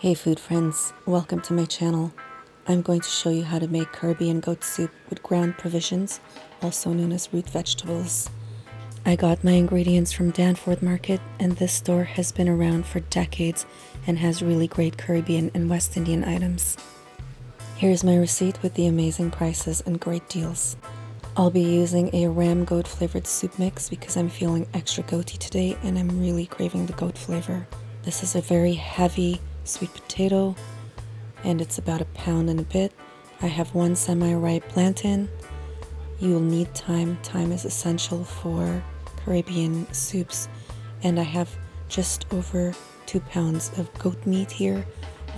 Hey food friends, welcome to my channel. I'm going to show you how to make Caribbean goat soup with ground provisions, also known as root vegetables. I got my ingredients from Danforth Market, and this store has been around for decades and has really great Caribbean and West Indian items. Here's my receipt with the amazing prices and great deals. I'll be using a ram goat flavored soup mix because I'm feeling extra goaty today and I'm really craving the goat flavor. This is a very heavy sweet potato and it's about a pound and a bit. I have one semi-ripe plantain. You'll need thyme. Thyme is essential for Caribbean soups, and I have just over 2 pounds of goat meat here.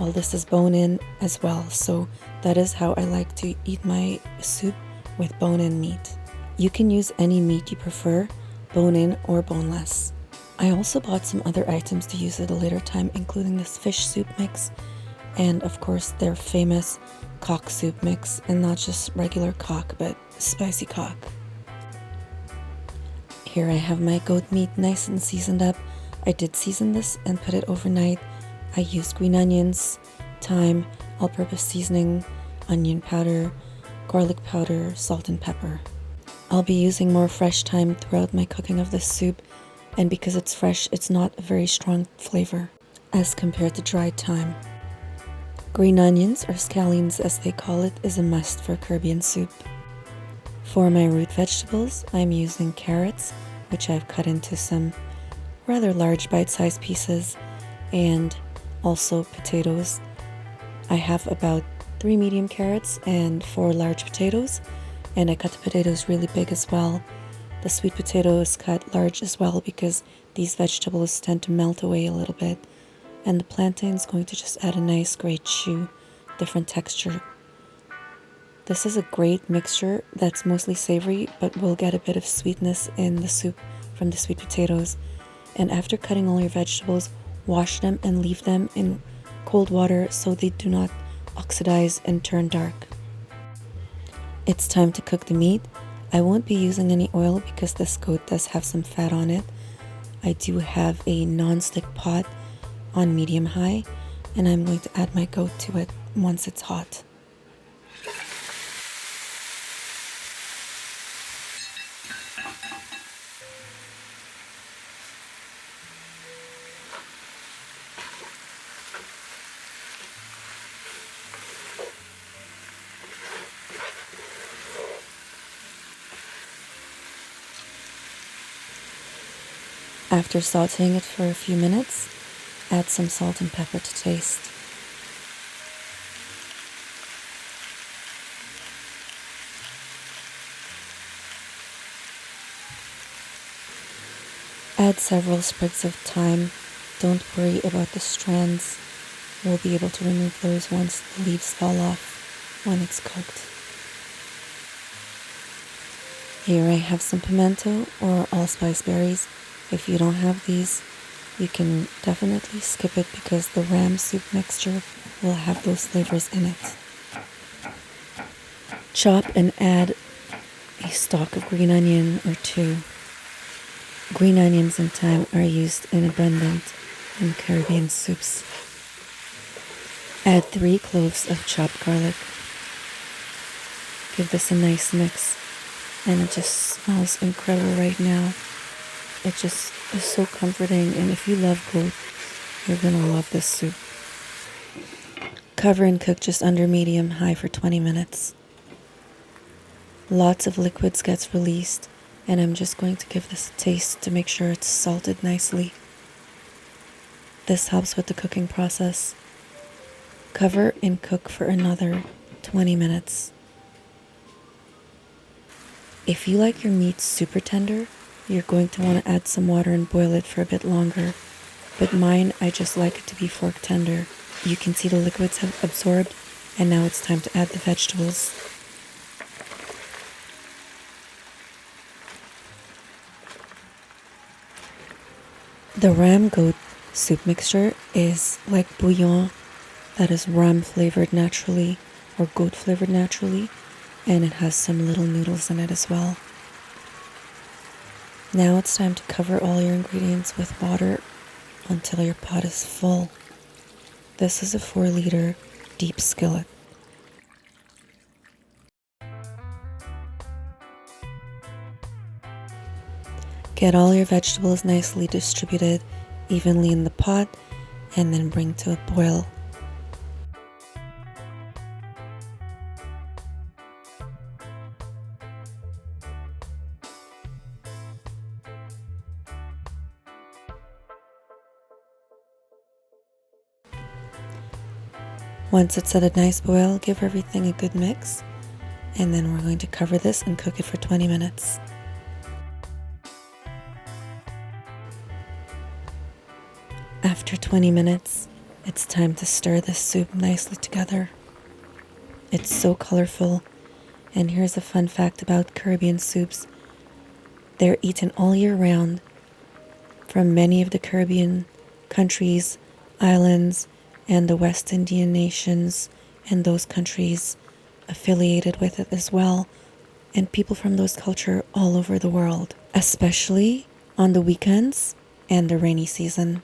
Well, this is bone-in as well, so that is how I like to eat my soup, with bone-in meat. You can use any meat you prefer, bone-in or boneless. I also bought some other items to use at a later time, including this fish soup mix and of course their famous cock soup mix, and not just regular cock but spicy cock. Here I have my goat meat nice and seasoned up. I did season this and put it overnight. I used green onions, thyme, all-purpose seasoning, onion powder, garlic powder, salt and pepper. I'll be using more fresh thyme throughout my cooking of this soup, and because it's fresh, it's not a very strong flavor as compared to dried thyme. Green onions, or scallions as they call it, is a must for Caribbean soup. For my root vegetables, I'm using carrots, which I've cut into some rather large bite-sized pieces, and also potatoes. I have about 3 medium carrots and 4 large potatoes, and I cut the potatoes really big as well. The sweet potato is cut large as well because these vegetables tend to melt away a little bit, and the plantain is going to just add a nice great chew, different texture. This is a great mixture that's mostly savory, but will get a bit of sweetness in the soup from the sweet potatoes. And after cutting all your vegetables, wash them and leave them in cold water so they do not oxidize and turn dark. It's time to cook the meat. I won't be using any oil because this goat does have some fat on it. I do have a non-stick pot on medium-high, and I'm going to add my goat to it once it's hot. After sauteing it for a few minutes, add some salt and pepper to taste. Add several sprigs of thyme. Don't worry about the strands. We'll be able to remove those once the leaves fall off when it's cooked. Here I have some pimento or allspice berries. If you don't have these, you can definitely skip it because the ram soup mixture will have those flavors in it. Chop and add a stalk of green onion or 2. Green onions and thyme are used in abundance in Caribbean soups. Add 3 cloves of chopped garlic. Give this a nice mix, and it just smells incredible right now. It just is so comforting, and if you love goat, you're gonna love this soup. Cover and cook just under medium-high for 20 minutes. Lots of liquids gets released, and I'm just going to give this a taste to make sure it's salted nicely. This helps with the cooking process. Cover and cook for another 20 minutes. If you like your meat super tender, you're going to want to add some water and boil it for a bit longer. But mine, I just like it to be fork tender. You can see the liquids have absorbed, and now it's time to add the vegetables. The ram goat soup mixture is like bouillon that is ram flavored naturally or goat flavored naturally, and it has some little noodles in it as well. Now it's time to cover all your ingredients with water until your pot is full. This is a 4-liter deep skillet. Get all your vegetables nicely distributed evenly in the pot and then bring to a boil. Once it's at a nice boil, give everything a good mix, and then we're going to cover this and cook it for 20 minutes. After 20 minutes, it's time to stir this soup nicely together. It's so colorful, and here's a fun fact about Caribbean soups. They're eaten all year round from many of the Caribbean countries, islands, and the West Indian nations, and those countries affiliated with it as well, and people from those cultures all over the world, especially on the weekends and the rainy season.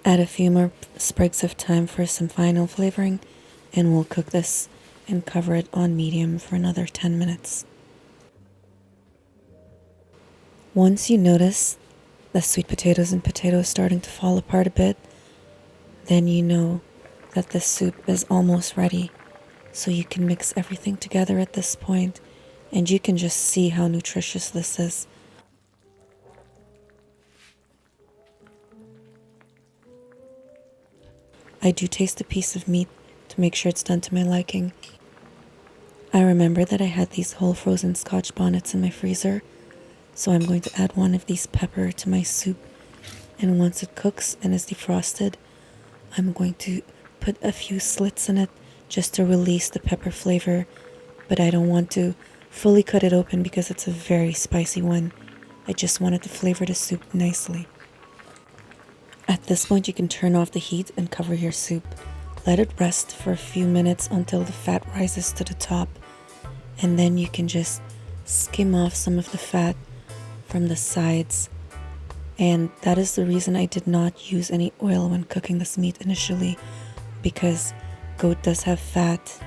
Add a few more sprigs of thyme for some final flavoring, and we'll cook this and cover it on medium for another 10 minutes. Once you notice the sweet potatoes and potatoes starting to fall apart a bit, then you know that the soup is almost ready. So you can mix everything together at this point, and you can just see how nutritious this is. I do taste a piece of meat to make sure it's done to my liking. I remember that I had these whole frozen Scotch bonnets in my freezer, so I'm going to add one of these pepper to my soup, and once it cooks and is defrosted, I'm going to put a few slits in it just to release the pepper flavor, but I don't want to fully cut it open because it's a very spicy one. I just wanted to flavor the soup nicely. At this point, you can turn off the heat and cover your soup. Let it rest for a few minutes until the fat rises to the top, and then you can just skim off some of the fat from the sides. And that is the reason I did not use any oil when cooking this meat initially, because goat does have fat,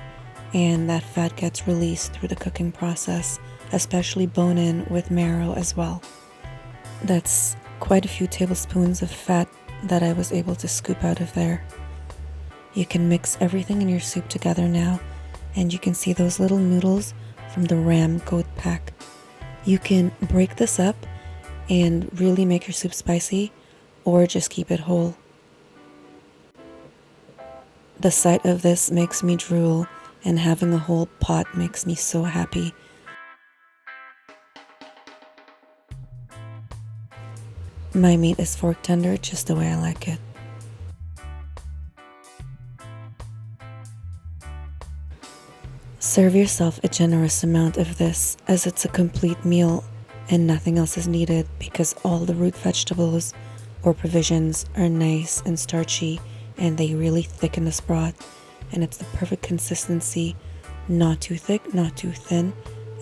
and that fat gets released through the cooking process, especially bone-in with marrow as well. That's quite a few tablespoons of fat that I was able to scoop out of there. You can mix everything in your soup together now, and you can see those little noodles from the ram goat pack. You can break this up and really make your soup spicy, or just keep it whole. The sight of this makes me drool, and having a whole pot makes me so happy. My meat is fork tender just the way I like it. Serve yourself a generous amount of this, as it's a complete meal and nothing else is needed, because all the root vegetables or provisions are nice and starchy, and they really thicken this broth, and it's the perfect consistency, not too thick, not too thin,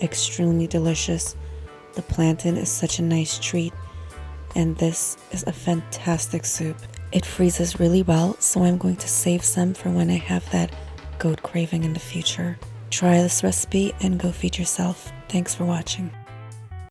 extremely delicious. The plantain is such a nice treat, and this is a fantastic soup. It freezes really well, so I'm going to save some for when I have that goat craving in the future. Try this recipe and go feed yourself. Thanks for watching.